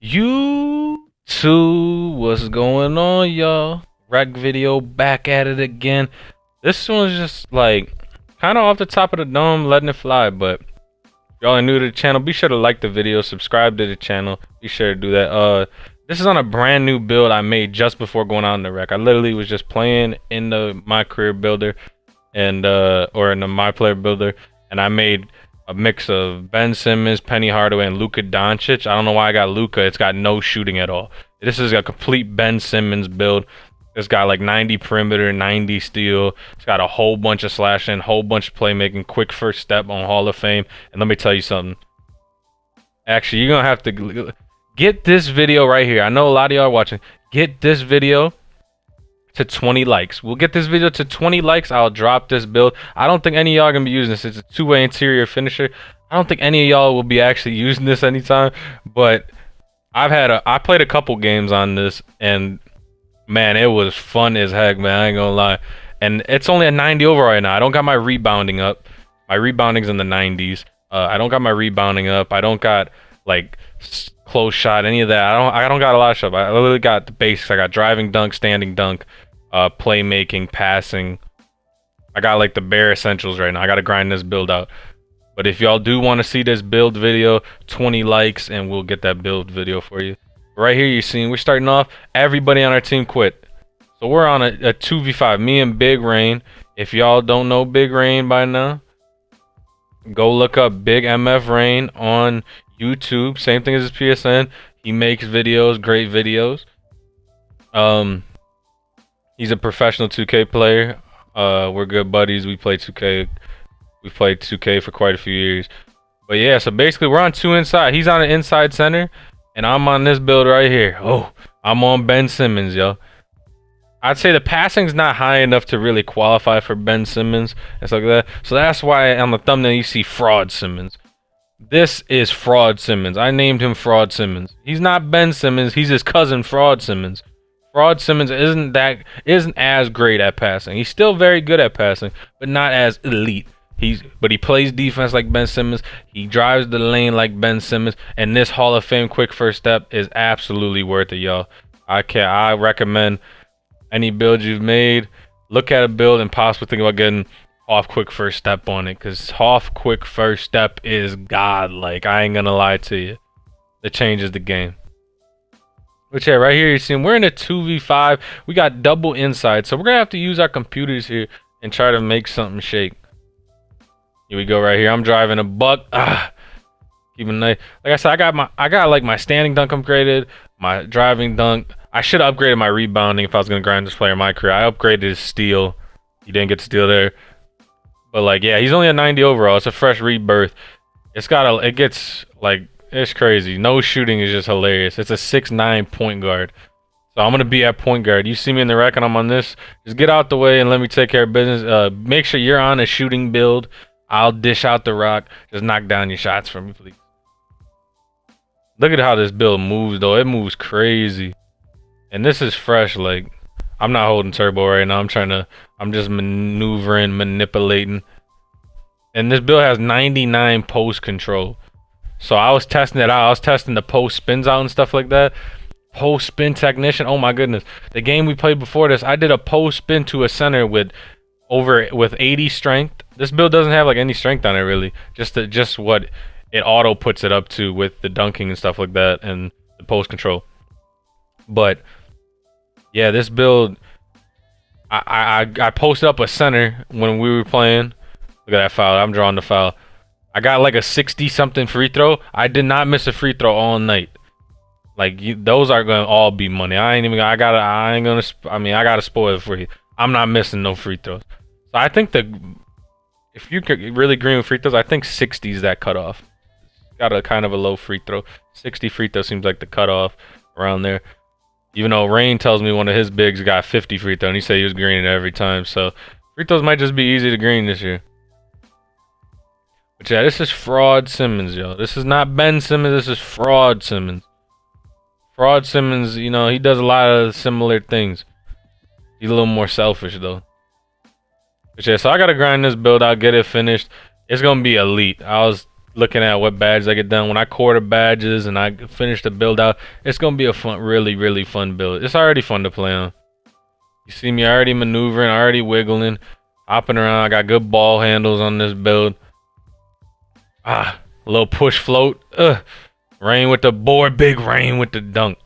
YouTube, what's going on, y'all? Rec video back at it again. This one's just like kind of off the top of the dome, letting it fly. But if y'all are new to the channel, be sure to like the video, subscribe to the channel. Be sure to do that. This is on a brand new build I made just before going out in the rec. I literally was just playing in the My Career Builder and or in the My Player Builder, and I made a mix of Ben Simmons, Penny Hardaway, and Luka Doncic. I don't know why I got Luka. It's got no shooting at all. This is a complete Ben Simmons build. It's got like 90 perimeter, 90 steal. It's got a whole bunch of slashing, whole bunch of playmaking, quick first step on Hall of Fame. And let me tell you something. Actually, you're gonna have to get this video right here. I know a lot of y'all are watching. Get this video to 20 likes. We'll get this video to 20 likes. I'll drop this build. I don't think any of y'all are gonna be using this. It's a two-way interior finisher. I don't think any of y'all will be actually using this anytime, but I played a couple games on this, and man, it was fun as heck, man. I ain't gonna lie. And it's only a 90 over right now. I don't got my rebounding up. My rebounding's in the 90s. I don't got my rebounding up. I don't got like close shot, any of that. I don't got a lot of stuff. I literally got the basics. I got driving dunk, standing dunk, playmaking, passing. I got like the bare essentials right now. I gotta grind this build out. But if y'all do want to see this build video, 20 likes and we'll get that build video for you. Right here you're seeing we're starting off, everybody on our team quit. So we're on a 2v5, me and Big Rain. If y'all don't know Big Rain by now, go look up Big MF Rain on YouTube. Same thing as his PSN. He makes videos, great videos. He's a professional 2K player. We're good buddies. We play 2K. We played 2K for quite a few years. But yeah, so basically we're on two inside. He's on an inside center, and I'm on this build right here. Oh, I'm on Ben Simmons, yo. I'd say the passing's not high enough to really qualify for Ben Simmons and stuff like that. So that's why on the thumbnail you see Fraud Simmons. This is Fraud Simmons. I named him Fraud Simmons. He's not Ben Simmons. He's his cousin, Fraud Simmons. Fraud Simmons isn't as great at passing. He's still very good at passing, but not as elite. But he plays defense like Ben Simmons. He drives the lane like Ben Simmons. And this Hall of Fame quick first step is absolutely worth it, y'all. I recommend any build you've made, look at a build and possibly think about getting Hoff quick first step on it, because Hoff quick first step is godlike. I ain't gonna lie to you. It changes the game. But yeah, right here you see we're in a 2v5. We got double inside, so we're gonna have to use our computers here and try to make something shake. Here we go right here. I'm driving a buck. Keeping nice. Like I said, I got like my standing dunk upgraded, my driving dunk. I should have upgraded my rebounding if I was gonna grind this player in my career. I upgraded his steal. He didn't get steal there. But like, yeah, he's only a 90 overall. It's a fresh rebirth. It gets like, it's crazy. No shooting is just hilarious. It's a 6'9" point guard. So I'm gonna be at point guard. You see me in the rec and I'm on this. Just get out the way and let me take care of business. Make sure you're on a shooting build. I'll dish out the rock. Just knock down your shots for me, please. Look at how this build moves, though. It moves crazy. And this is fresh. Like, I'm not holding turbo right now. I'm just maneuvering, manipulating. And this build has 99 post control. So I was testing it out. I was testing the post spins out and stuff like that. Post spin technician. Oh my goodness. The game we played before this, I did a post spin to a center with 80 strength. This build doesn't have like any strength on it really. Just what it auto puts it up to with the dunking and stuff like that and the post control. But yeah, this build, I posted up a center when we were playing. Look at that foul. I'm drawing the foul. I got like a 60 something free throw. I did not miss a free throw all night. Like those are gonna all be money. I gotta spoil it for you. I'm not missing no free throws. So I think if you could really green with free throws, I think 60 is that cutoff. It's got a kind of a low free throw. 60 free throw seems like the cutoff around there. Even though Rain tells me one of his bigs got 50 free throw, and he said he was greening every time. So free throws might just be easy to green this year. But yeah, this is Fraud Simmons, yo. This is not Ben Simmons. This is Fraud Simmons. Fraud Simmons, you know, he does a lot of similar things. He's a little more selfish though. But yeah, so I gotta grind this build out, get it finished. It's gonna be elite. I was looking at what badges I get done. When I quarter badges and I finish the build out, it's gonna be a fun, really fun build. It's already fun to play on. You see me already maneuvering, already wiggling, hopping around. I got good ball handles on this build. A little push float. Rain with the board, big Rain with the dunk.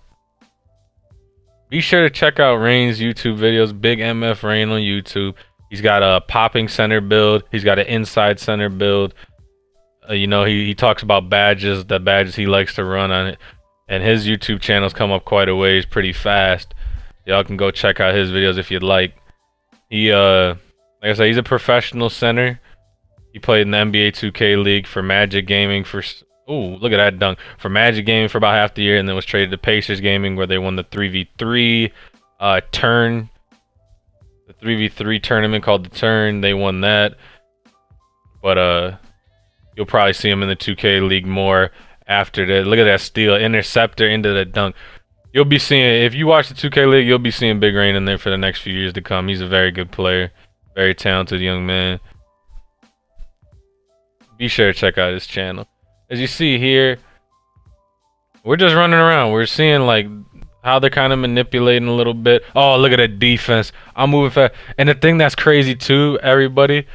Be sure to check out Rain's YouTube videos. Big MF Rain on YouTube. He's got a popping center build. He's got an inside center build. You know, he talks about badges, the badges he likes to run on it. And his YouTube channel's come up quite a ways pretty fast. Y'all can go check out his videos if you'd like. He, like I said, he's a professional center. He played in the NBA2K League for Magic Gaming for... Ooh, look at that dunk. For Magic Gaming for about half the year, and then was traded to Pacers Gaming where they won the 3v3 turn. The 3v3 tournament called the Turn. They won that. But you'll probably see him in the 2K League more after that. Look at that steal. Interceptor into the dunk. You'll be seeing, if you watch the 2K League, you'll be seeing Big Rain in there for the next few years to come. He's a very good player. Very talented young man. Be sure to check out his channel. As you see here, we're just running around. We're seeing like how they're kind of manipulating a little bit. Oh, look at the defense. I'm moving fast. And the thing that's crazy too, everybody,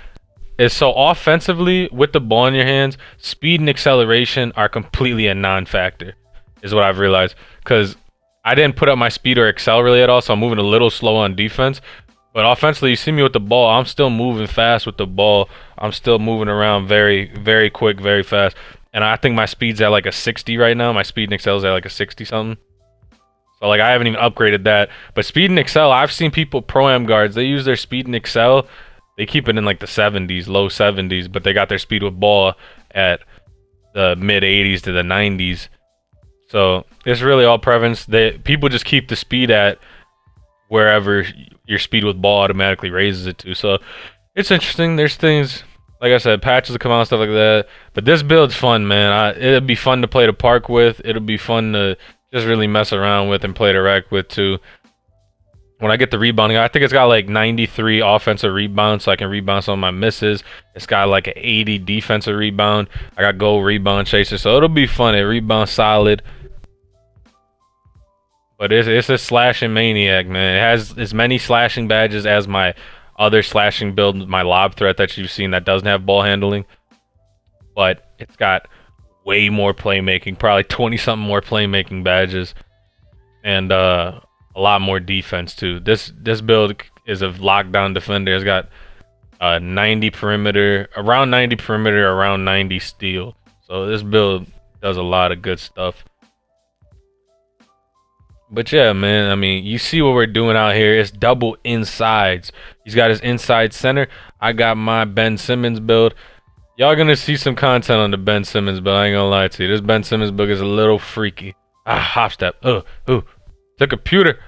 is so offensively with the ball in your hands, speed and acceleration are completely a non-factor, is what I've realized. Because I didn't put up my speed or excel really at all, so I'm moving a little slow on defense. But offensively, you see me with the ball, I'm still moving fast with the ball. I'm still moving around very quick, very fast. And I think my speed's at like a 60 right now. My speed and excel is at like a 60 something. So like I haven't even upgraded that. But speed and excel, I've seen people pro-am guards, they use their speed and excel. They keep it in like the 70s, low 70s, but they got their speed with ball at the mid 80s to the 90s. So it's really all preference. People just keep the speed at wherever your speed with ball automatically raises it to. So it's interesting. There's things, like I said, patches will come out and stuff like that. But this build's fun, man. It'll be fun to play the park with. It'll be fun to just really mess around with and play the rack with too. When I get the rebounding, I think it's got like 93 offensive rebounds, so I can rebound some of my misses. It's got like an 80 defensive rebound. I got goal rebound chaser, so it'll be fun. It rebounds solid. But it's a slashing maniac, man. It has as many slashing badges as my other slashing build, my lob threat that you've seen that doesn't have ball handling. But it's got way more playmaking, probably 20 something more playmaking badges. And a lot more defense too. This build is a lockdown defender. It's got 90 perimeter, around 90 perimeter, around 90 steal. So this build does a lot of good stuff. But yeah, man, I mean, you see what we're doing out here. It's double insides. He's got his inside center. I got my Ben Simmons build. Y'all gonna see some content on the Ben Simmons build. I ain't gonna lie to you. This Ben Simmons build is a little freaky. Hop step. Ooh. The computer.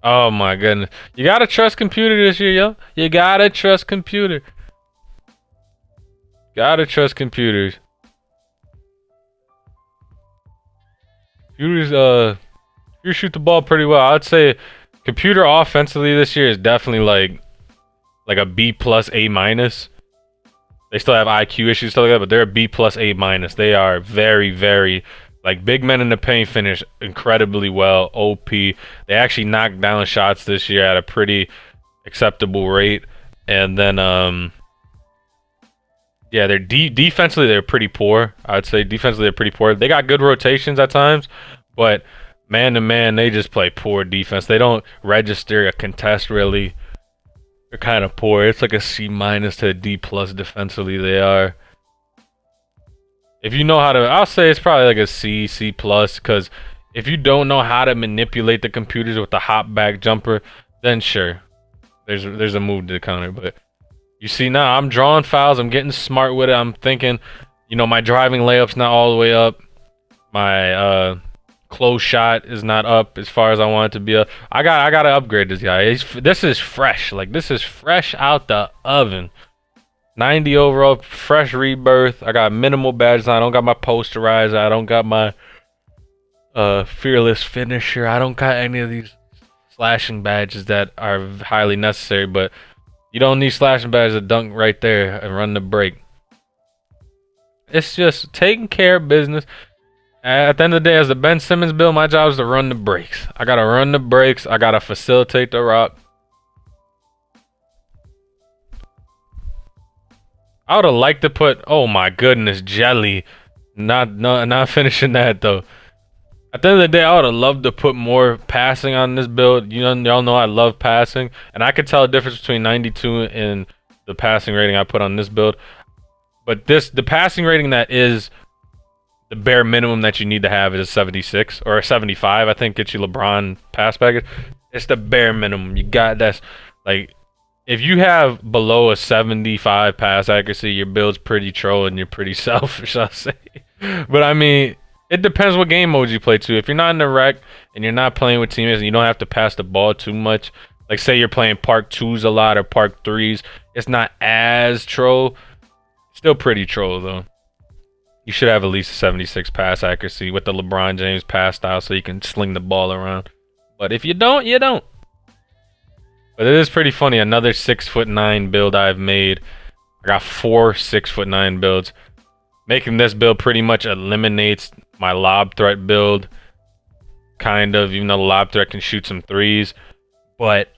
Oh my goodness. You gotta trust computer this year, yo. You gotta trust computer. Gotta trust computers. Computers, you shoot the ball pretty well. I'd say computer offensively this year is definitely like a B plus A minus. They still have IQ issues, stuff like that, but they're a B plus A minus. They are very like big men in the paint finish incredibly well. OP. They actually knocked down shots this year at a pretty acceptable rate. And then yeah, they're defensively they're pretty poor. I'd say defensively they're pretty poor. They got good rotations at times, but man to man they just play poor defense. They don't register a contest really. They're kind of poor. It's like a C minus to a D plus defensively. They are. If you know how to, I'll say it's probably like a C plus, because if you don't know how to manipulate the computers with the hop back jumper, then sure, there's a move to counter. But you see now, I'm drawing fouls. I'm getting smart with it. I'm thinking, you know, my driving layup's not all the way up. My close shot is not up as far as I want it to be up. I gotta upgrade this guy. This is fresh. Like, this is fresh out the oven. 90 overall, fresh rebirth. I got minimal badges. I don't got my posterizer. I don't got my fearless finisher. I don't got any of these slashing badges that are highly necessary, but you don't need slashing badges to dunk right there and run the break. It's just taking care of business. At the end of the day, as the Ben Simmons build, my job is to run the breaks. I gotta run the breaks. I gotta facilitate the rock. I would have liked to put, oh my goodness, jelly. Not finishing that though. At the end of the day, I would have loved to put more passing on this build. Y'all know I love passing, and I could tell the difference between 92 and the passing rating I put on this build. But the passing rating that is the bare minimum that you need to have is a 76 or a 75. I think gets you LeBron pass package. It's the bare minimum. You got that's like if you have below a 75 pass accuracy, your build's pretty troll and you're pretty selfish, I'll say. But I mean, it depends what game mode you play too. If you're not in the rec and you're not playing with teammates and you don't have to pass the ball too much, like say you're playing Park 2s a lot or Park 3s, it's not as troll. Still pretty troll though. You should have at least a 76 pass accuracy with the LeBron James pass style so you can sling the ball around. But if you don't, you don't. But it is pretty funny. Another 6'9" build I've made. I got 4 6'9" builds. Making this build pretty much eliminates my lob threat build. Kind of, even though the lob threat can shoot some threes. But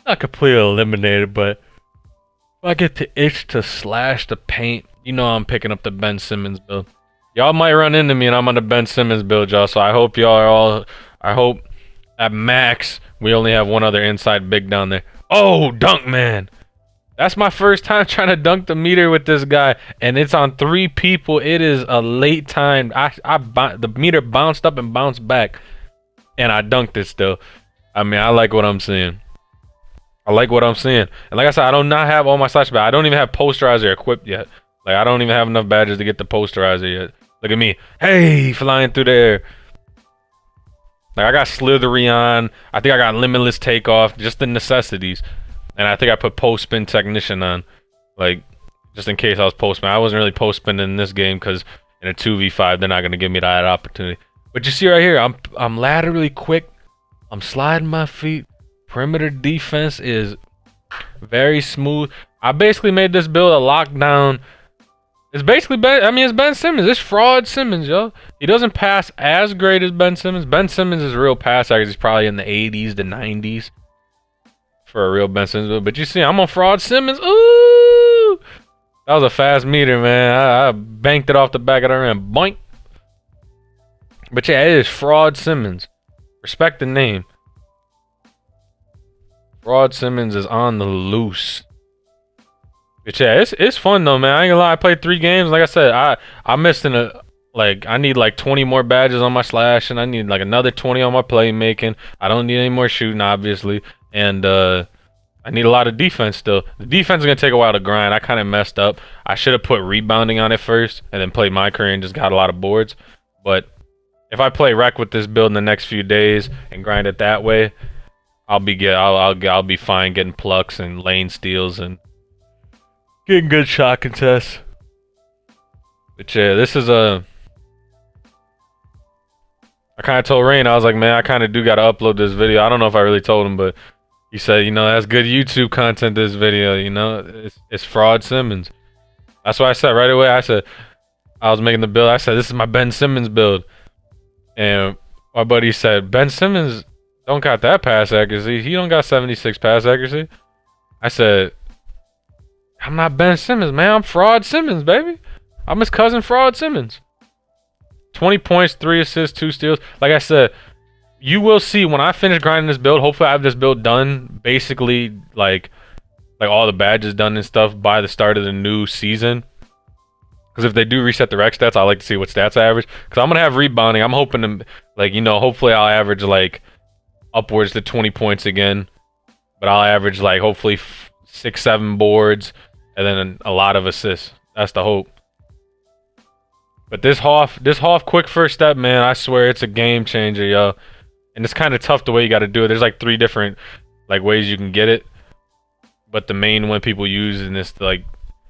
not completely eliminated, but if I get to itch to slash the paint, you know I'm picking up the Ben Simmons build. Y'all might run into me and I'm on the Ben Simmons build, y'all. So I hope y'all are all... I hope at max we only have one other inside big down there. Oh, dunk man. That's my first time trying to dunk the meter with this guy. And it's on 3 people. It is a late time. The meter bounced up and bounced back. And I dunked it still. I mean, I like what I'm seeing. I like what I'm seeing. And like I said, I do not have all my slash badges. I don't even have posterizer equipped yet. Like, I don't even have enough badges to get the posterizer yet. Look at me. Hey, flying through the air. Like, I got slithery on. I think I got limitless takeoff. Just the necessities. And I think I put post spin technician on. Like, just in case I was post spin. I wasn't really post spinning in this game because in a 2v5, they're not going to give me that opportunity. But you see right here, I'm laterally quick. I'm sliding my feet. Perimeter defense is very smooth. I basically made this build a lockdown. It's basically it's Ben Simmons. It's fraud Simmons, yo. He doesn't pass as great as Ben Simmons. Ben Simmons is real pass accuracy. He's probably in the 80s to 90s for a real Ben Simmons build. But you see, I'm on fraud Simmons. Ooh! That was a fast meter, man. I banked it off the back of the rim. Boink. But yeah, it is fraud Simmons. Respect the name. Fraud Simmons is on the loose. But yeah, it's fun though, man. I ain't gonna lie, I played 3 games. Like I said, I missed I need like 20 more badges on my slash, and I need like another 20 on my playmaking. I don't need any more shooting, obviously. And I need a lot of defense still. The defense is gonna take a while to grind. I kinda messed up. I should have put rebounding on it first and then played my career and just got a lot of boards. But if I play rec with this build in the next few days and grind it that way, I'll be fine getting plucks and lane steals and getting good shot contests. But yeah, this is I kind of told Rain, I was like, man, I kind of do got to upload this video. I don't know if I really told him, but he said, you know, that's good YouTube content, this video, you know. It's fraud Simmons. That's what I said right away. I said, I was making the build. I said, this is my Ben Simmons build. And my buddy said, Ben Simmons don't got that pass accuracy. He don't got 76 pass accuracy. I said, I'm not Ben Simmons, man. I'm fraud Simmons, baby. I'm his cousin, fraud Simmons. 20 points, 3 assists, 2 steals. Like I said, you will see when I finish grinding this build. Hopefully, I have this build done, basically like all the badges done and stuff by the start of the new season. Because if they do reset the rec stats, I like to see what stats I average. Because I'm gonna have rebounding. I'm hoping to, like, you know, hopefully I'll average like upwards to 20 points again. But I'll average like hopefully 6-7 boards. And then a lot of assists. That's the hope. But this Hoff quick first step, man, I swear it's a game changer, yo. And it's kind of tough the way you got to do it. There's like 3 different like ways you can get it. But the main one people use in this like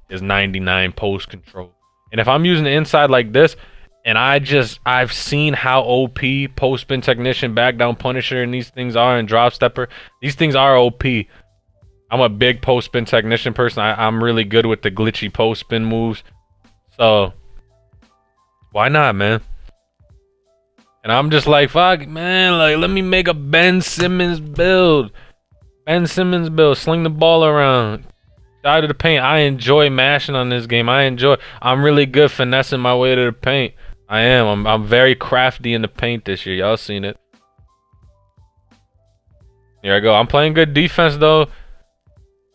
is 99 post control. And if I'm using the inside like this, and I've seen how OP post spin technician, back down punisher, and these things are, and drop stepper. These things are OP. I'm a big post spin technician person. I'm really good with the glitchy post spin moves. So why not, man? And I'm just like, fuck, man. Like, let me make a Ben Simmons build. Ben Simmons build. Sling the ball around. Out of the paint. I enjoy mashing on this game. I'm really good finessing my way to the paint. I am. I'm very crafty in the paint this year. Y'all seen it. Here I go. I'm playing good defense though.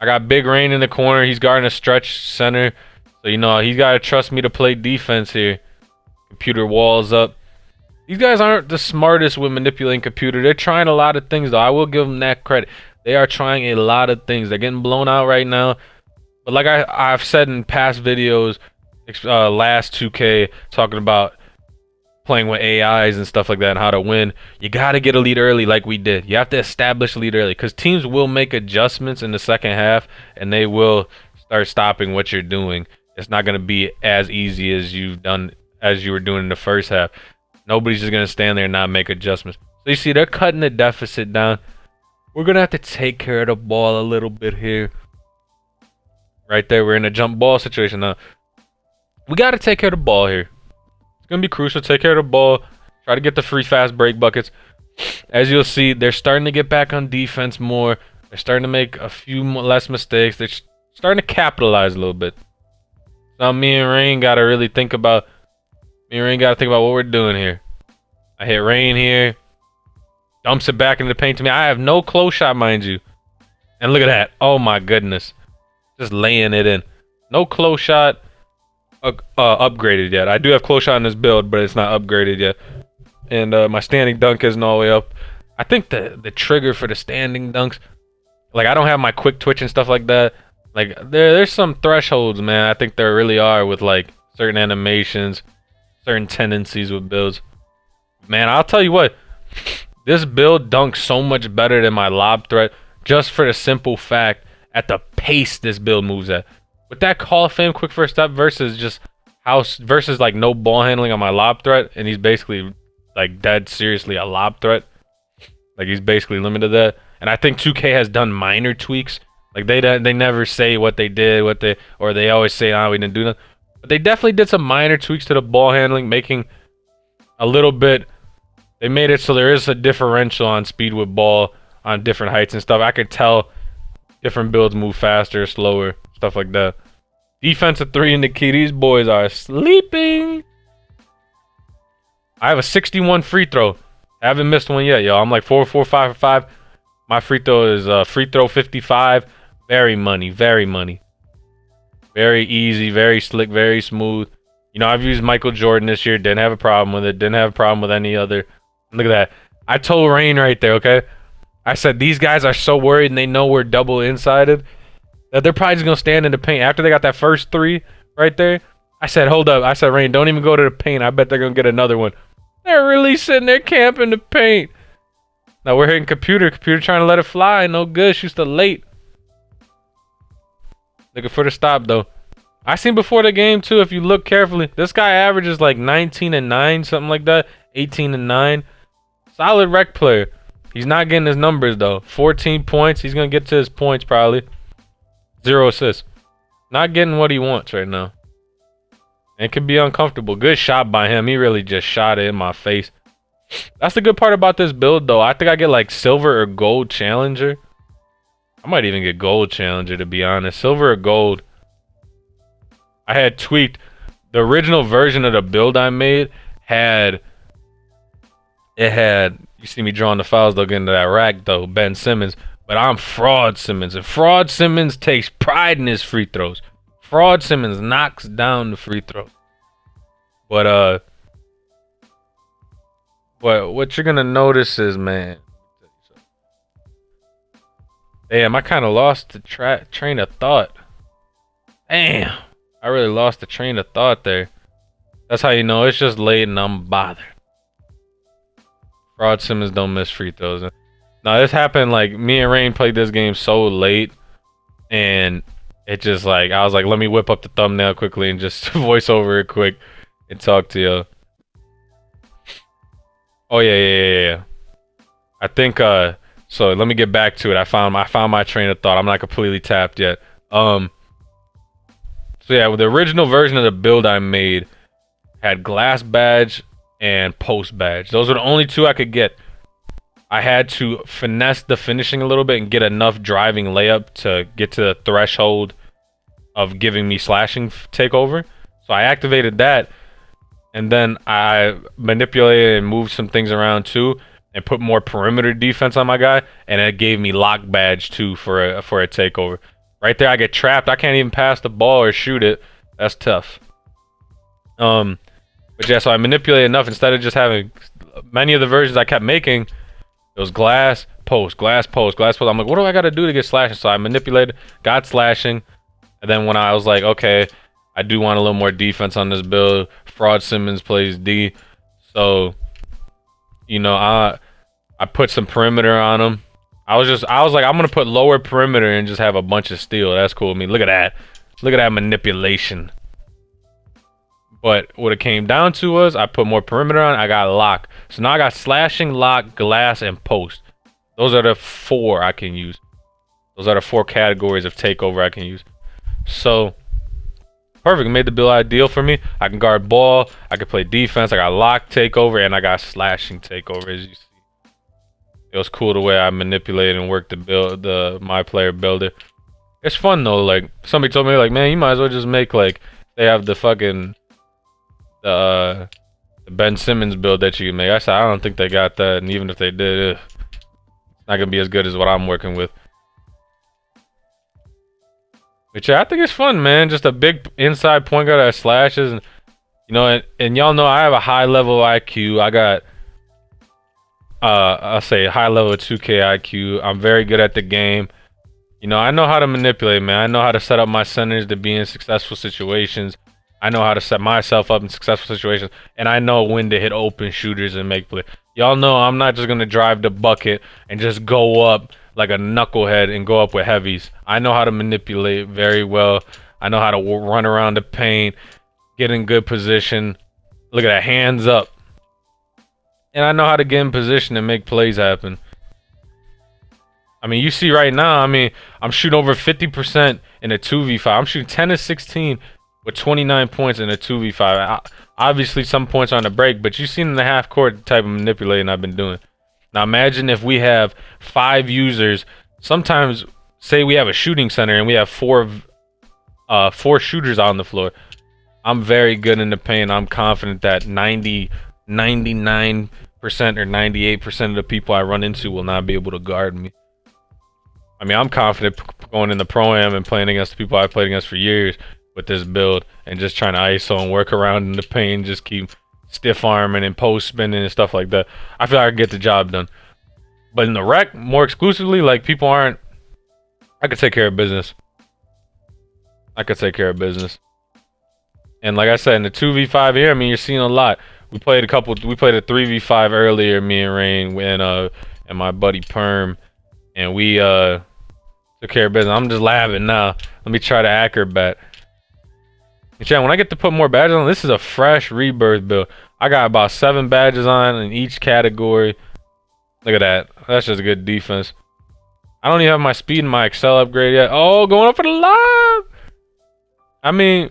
I got Big Rain in the corner. He's guarding a stretch center. So you know he's gotta trust me to play defense here. Computer walls up. These guys aren't the smartest with manipulating computer. They're trying a lot of things though. I will give them that credit. They are trying a lot of things. They're getting blown out right now. But like I've said in past videos, last 2K, talking about playing with AIs and stuff like that and how to win, you got to get a lead early like we did. You have to establish a lead early because teams will make adjustments in the second half and they will start stopping what you're doing. It's not going to be as easy as you were doing in the first half. Nobody's just going to stand there and not make adjustments. So you see, they're cutting the deficit down. We're going to have to take care of the ball a little bit here. Right there, we're in a jump ball situation now. We got to take care of the ball here. It's going to be crucial. Take care of the ball. Try to get the free fast break buckets. As you'll see, they're starting to get back on defense more. They're starting to make a few less mistakes. They're starting to capitalize a little bit. Now me and Rain got to really think about... what we're doing here. I hit Rain here. Dumps it back into the paint to me. I have no close shot, mind you. And look at that. Oh my goodness. Just laying it in. No close shot upgraded yet. I do have close shot in this build, but it's not upgraded yet. And my standing dunk isn't all the way up. I think the trigger for the standing dunks, like I don't have my quick twitch and stuff like that. Like there's some thresholds, man. I think there really are with like certain animations, certain tendencies with builds. Man, I'll tell you what. This build dunks so much better than my lob threat just for the simple fact at the pace this build moves at. With that Hall of Fame quick first step versus like no ball handling on my lob threat, and he's basically like dead seriously a lob threat. Like he's basically limited to that. And I think 2K has done minor tweaks. Like they never say what they did, or they always say, "Ah, we didn't do that." But they definitely did some minor tweaks to the ball handling, making a little bit. They made it so there is a differential on speed with ball on different heights and stuff. I could tell different builds move faster, slower, stuff like that. Defensive 3 in the key. These boys are sleeping. I have a 61 free throw. I haven't missed one yet, yo. I'm like 4 for 5 for 5. My free throw is free throw 55. Very money, very money. Very easy, very slick, very smooth. You know, I've used Michael Jordan this year. Didn't have a problem with it. Didn't have a problem with any other. Look at that. I told Rain right there, okay? I said, these guys are so worried and they know we're double insided that they're probably just going to stand in the paint. After they got that first 3 right there, I said, hold up. I said, Rain, don't even go to the paint. I bet they're going to get another one. They're really sitting there camping the paint. Now we're hitting computer. Computer trying to let it fly. No good. Shoots the late. Looking for the stop, though. I seen before the game, too, if you look carefully, this guy averages like 19 and 9, something like that. 18 and 9. Solid rec player. He's not getting his numbers, though. 14 points. He's going to get to his points, probably. 0 assists. Not getting what he wants right now. It could be uncomfortable. Good shot by him. He really just shot it in my face. That's the good part about this build, though. I think I get like silver or gold challenger. I might even get gold challenger, to be honest. Silver or gold. I had tweaked. The original version of the build I made had... You see me drawing the fouls, though, getting to that rack, though. Ben Simmons. But I'm Fraud Simmons. And Fraud Simmons takes pride in his free throws. Fraud Simmons knocks down the free throws. But, what you're going to notice is, man. Damn, I kind of lost the train of thought. Damn. I really lost the train of thought there. That's how you know it's just late and I'm bothered. Fraud Simmons don't miss free throws. Now, this happened, like, me and Rain played this game so late. And it just, like, I was like, let me whip up the thumbnail quickly and just voice over it quick and talk to you. Oh, yeah. I think, so let me get back to it. I found my train of thought. I'm not completely tapped yet. So So yeah, with the original version of the build I made had glass badge and post badge. Those were the only two I could get. I had to finesse the finishing a little bit and get enough driving layup to get to the threshold of giving me slashing takeover. So I activated that, and then I manipulated and moved some things around too, and put more perimeter defense on my guy, and it gave me lock badge too for a takeover. Right there, I get trapped. I can't even pass the ball or shoot it. That's tough. But yeah, so I manipulated enough instead of just having many of the versions I kept making. It was glass, post, glass, post, glass, post. I'm like, what do I got to do to get slashing? So I manipulated, got slashing. And then when I was like, okay, I do want a little more defense on this build. Fraud Simmons plays D. So, you know, I put some perimeter on him. I was like, I'm going to put lower perimeter and just have a bunch of steal. That's cool with me. Look at that. Look at that manipulation. But what it came down to was I put more perimeter on, I got lock. So now I got slashing, lock, glass, and post. Those are the 4 I can use. Those are the 4 categories of takeover I can use. So, perfect. It made the build ideal for me. I can guard ball, I can play defense, I got lock takeover, and I got slashing takeover, as you see. It was cool the way I manipulated and worked the build, the my player builder. It's fun though. Like, somebody told me, like, man, you might as well just make, like, they have the fucking the Ben Simmons build that you can make. I said I don't think they got that, and even if they did, it's not gonna be as good as what I'm working with. But yeah, I think it's fun, man. Just a big inside point guard that slashes, and you know, and y'all know I have a high level IQ. I got I'll say high level 2K IQ. I'm very good at the game. You know, I know how to manipulate, man. I know how to set up my centers to be in successful situations. I know how to set myself up in successful situations, and I know when to hit open shooters and make play. Y'all know I'm not just gonna drive the bucket and just go up like a knucklehead and go up with heavies. I know how to manipulate very well. I know how to run around the paint, get in good position. Look at that, hands up. And I know how to get in position and make plays happen. I mean, you see right now, I mean, I'm shooting over 50% in a 2v5. I'm shooting 10 to 16 with 29 points in a 2v5. Obviously, some points on the break, but you've seen in the half court the type of manipulating I've been doing. Now, imagine if we have 5 users. Sometimes, say we have a shooting center and we have 4 shooters on the floor. I'm very good in the paint. I'm confident that 99% or 98% of the people I run into will not be able to guard me. I mean, I'm confident going in the Pro-Am and playing against the people I've played against for years with this build and just trying to ISO and work around in the paint, just keep stiff arming and post spinning and stuff like that. I feel like I can get the job done. But in the rec, more exclusively, like, people aren't... I could take care of business. I could take care of business. And like I said, in the 2v5 here, I mean, you're seeing a lot. We played a 3v5 earlier, me and Rain and my buddy Perm, and we took care of business. I'm just laughing now. Let me try to acrobat. Yeah, when I get to put more badges on, this is a fresh rebirth build. I got about 7 badges on in each category. Look at that. That's just good defense. I don't even have my speed and my Excel upgrade yet. Oh, going up for the lob. I mean,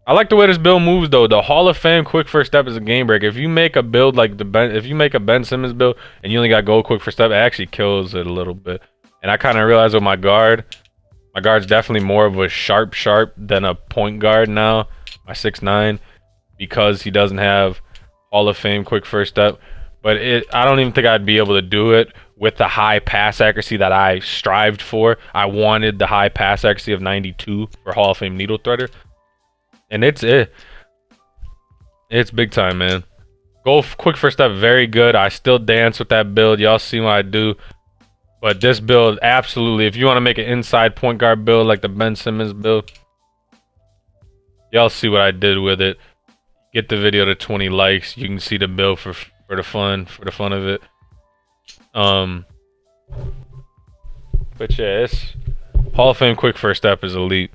I like the way this build moves though. The Hall of Fame quick first step is a game breaker. If you make a build like if you make a Ben Simmons build and you only got gold quick first step, it actually kills it a little bit. And I kind of realized with my guard's definitely more of a sharp than a point guard now, my 6'9", because he doesn't have Hall of Fame quick first step. But I don't even think I'd be able to do it with the high pass accuracy that I strived for. I wanted the high pass accuracy of 92 for Hall of Fame needle threader. And it's big time, man. Go quick first step, very good. I still dance with that build. Y'all see what I do. But this build, absolutely, if you want to make an inside point guard build like the Ben Simmons build, y'all see what I did with it. Get the video to 20 likes. You can see the build for the fun of it. But yeah, it's Hall of Fame quick first step is elite.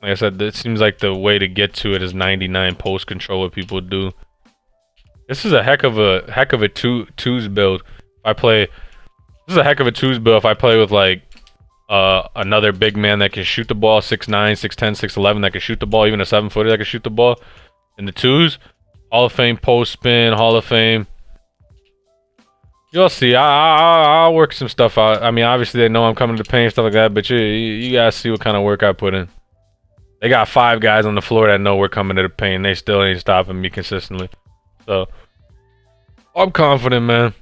Like I said, it seems like the way to get to it is 99 post control. What people do. This is a heck of a twos build. This is a heck of a twos build if I play with like another big man that can shoot the ball, 6'9", 6'10", 6'11", that can shoot the ball, even a 7-footer that can shoot the ball. In the twos, Hall of Fame post spin, Hall of Fame. You'll see. I'll work some stuff out. I mean, obviously they know I'm coming to the paint and stuff like that, but you guys see what kind of work I put in. They got 5 guys on the floor that know we're coming to the paint. They still ain't stopping me consistently. So I'm confident, man.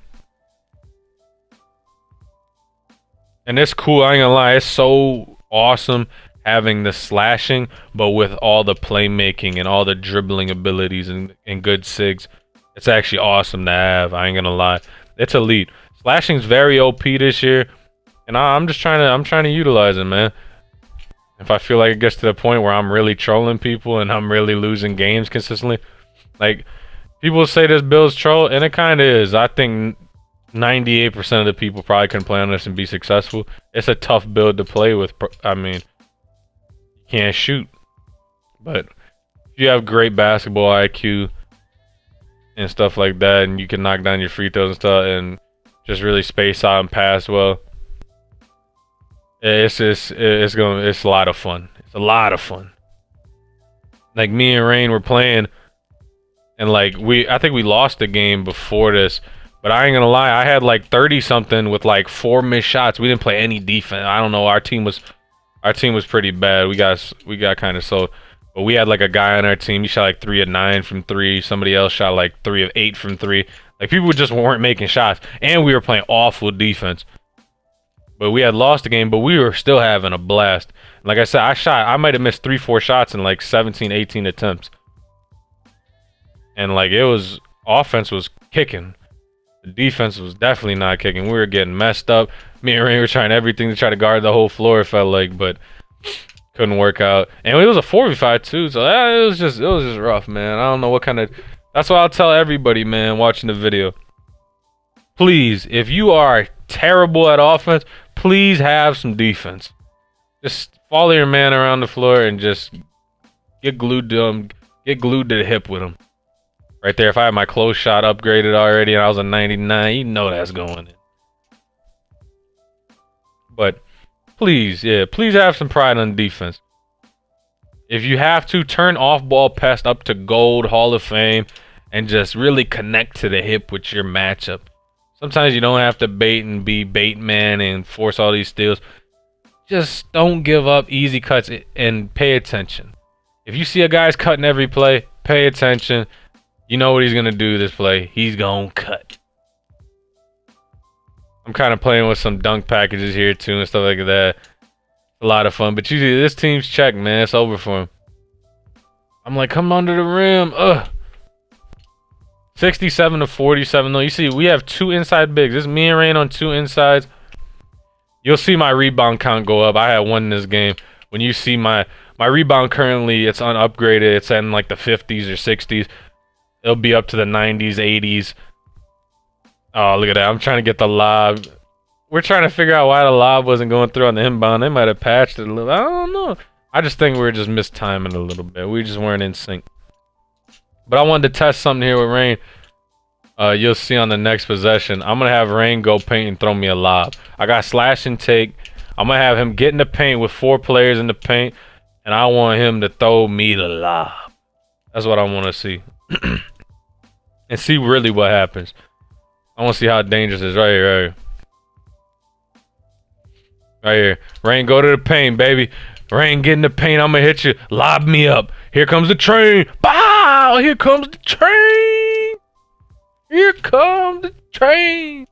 And it's cool. I ain't gonna lie. It's so awesome having the slashing, but with all the playmaking and all the dribbling abilities and good sigs. It's actually awesome to have. I ain't gonna lie. It's elite. Slashing's very OP this year, and I'm trying to utilize it, man. If I feel like it gets to the point where I'm really trolling people and I'm really losing games consistently, like people say this build's troll, and it kind of is. I think 98% of the people probably couldn't play on this and be successful. It's a tough build to play with. I mean, you can't shoot, but if you have great basketball IQ and stuff like that, and you can knock down your free throws and stuff, and just really space out and pass well, it's a lot of fun. It's a lot of fun. Like me and Rain were playing, and like I think we lost the game before this, but I ain't gonna lie, I had like 30 something with like 4 missed shots. We didn't play any defense. I don't know. Our team was pretty bad. We got kind of sold. But we had like a guy on our team. He shot like 3 of 9 from 3. Somebody else shot like 3 of 8 from 3. Like people just weren't making shots, and we were playing awful defense. But we had lost the game, but we were still having a blast. Like I said, I might have missed 3-4 shots in like 17, 18 attempts. And like offense was kicking. The defense was definitely not kicking. We were getting messed up. Me and Ray were trying everything to try to guard the whole floor, it felt like, but couldn't work out. And it was a 4v5 too, so it was just rough, man. I don't know what kind of. That's why I'll tell everybody, man, watching the video. Please, if you are terrible at offense, please have some defense. Just follow your man around the floor and just get glued to him. Get glued to the hip with him. Right there. If I had my close shot upgraded already and I was a 99, you know that's going in. But please, yeah, please have some pride on defense. If you have to, turn off-ball pass up to gold, Hall of Fame, and just really connect to the hip with your matchup. Sometimes you don't have to bait and be bait man and force all these steals. Just don't give up easy cuts and pay attention. If you see a guy's cutting every play, pay attention. You know what he's going to do this play. He's going to cut. I'm kind of playing with some dunk packages here too and stuff like that. A lot of fun. But usually this team's checked, man. It's over for him. I'm like, come under the rim. Ugh. 67 to 47 though. You see, we have 2 inside bigs. This is me and Rain on 2 insides. You'll see my rebound count go up. I had 1 in this game. When you see my rebound currently, it's unupgraded. It's in like the 50s or 60s. It'll be up to the 90s, 80s. Oh, look at that. I'm trying to get the lob. We're trying to figure out why the lob wasn't going through on the inbound. They might have patched it a little. I don't know. I just think we were just mistiming a little bit. We just weren't in sync. But I wanted to test something here with Rain. You'll see on the next possession. I'm going to have Rain go paint and throw me a lob. I got slash and take. I'm going to have him get in the paint with 4 players in the paint. And I want him to throw me the lob. That's what I want to see. And see really what happens. I want to see how dangerous it is. Right here, right here. Right here. Rain, go to the paint, baby. Rain, get in the paint. I'm going to hit you. Lob me up. Here comes the train. Bow! Here comes the train. Here comes the train.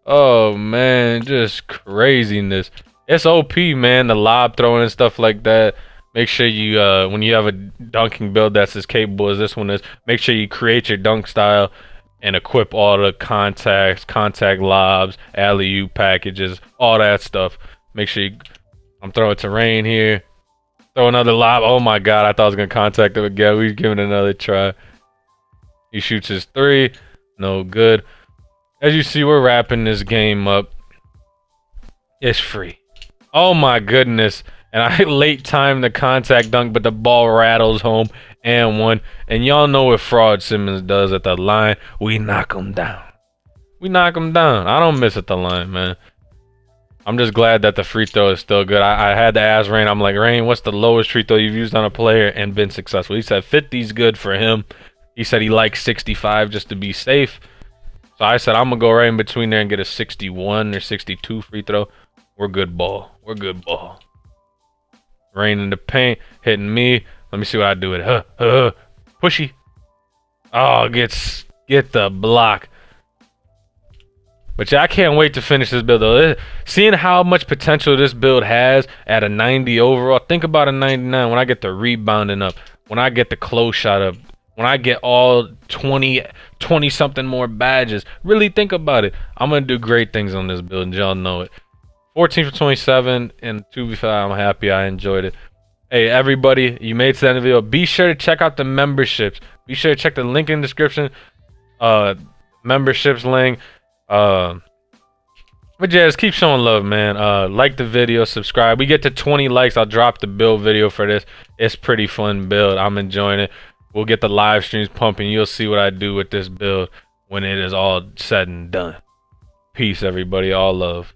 Oh, man. Just craziness. It's OP, man. The lob throwing and stuff like that. Make sure you, when you have a dunking build that's as capable as this one is, make sure you create your dunk style and equip all the contacts, contact lobs, alley-oop packages, all that stuff. Make sure you, I'm throwing to Rain here. Throw another lob. Oh my God, I thought I was going to contact him again. We're giving it another try. He shoots his 3. No good. As you see, we're wrapping this game up. It's free. Oh my goodness. And I late time the contact dunk, but the ball rattles home and 1. And y'all know what fraud Simmons does at the line. We knock him down. We knock him down. I don't miss at the line, man. I'm just glad that the free throw is still good. I had to ask Rain. I'm like, Rain, what's the lowest free throw you've used on a player and been successful? He said 50's good for him. He said he likes 65 just to be safe. So I said I'm gonna go right in between there and get a 61 or 62 free throw. We're good ball. We're good ball. Rain in the paint, hitting me. Let me see what I do with it. Pushy. Oh, get the block. But yeah, I can't wait to finish this build though. Seeing how much potential this build has at a 90 overall. Think about a 99 when I get the rebounding up, when I get the close shot up, when I get all 20 something more badges. Really think about it. I'm gonna do great things on this build, and y'all know it. 14 for 27 and 2v5. I'm happy. I enjoyed it. Hey everybody, you made it to the end of the video. Be sure to check out the memberships. Be sure to check the link in the description. Memberships link. But yeah, just keep showing love, man. Like the video, subscribe. We get to 20 likes, I'll drop the build video for this. It's pretty fun build. I'm enjoying it. We'll get the live streams pumping. You'll see what I do with this build when it is all said and done. Peace, everybody. All love.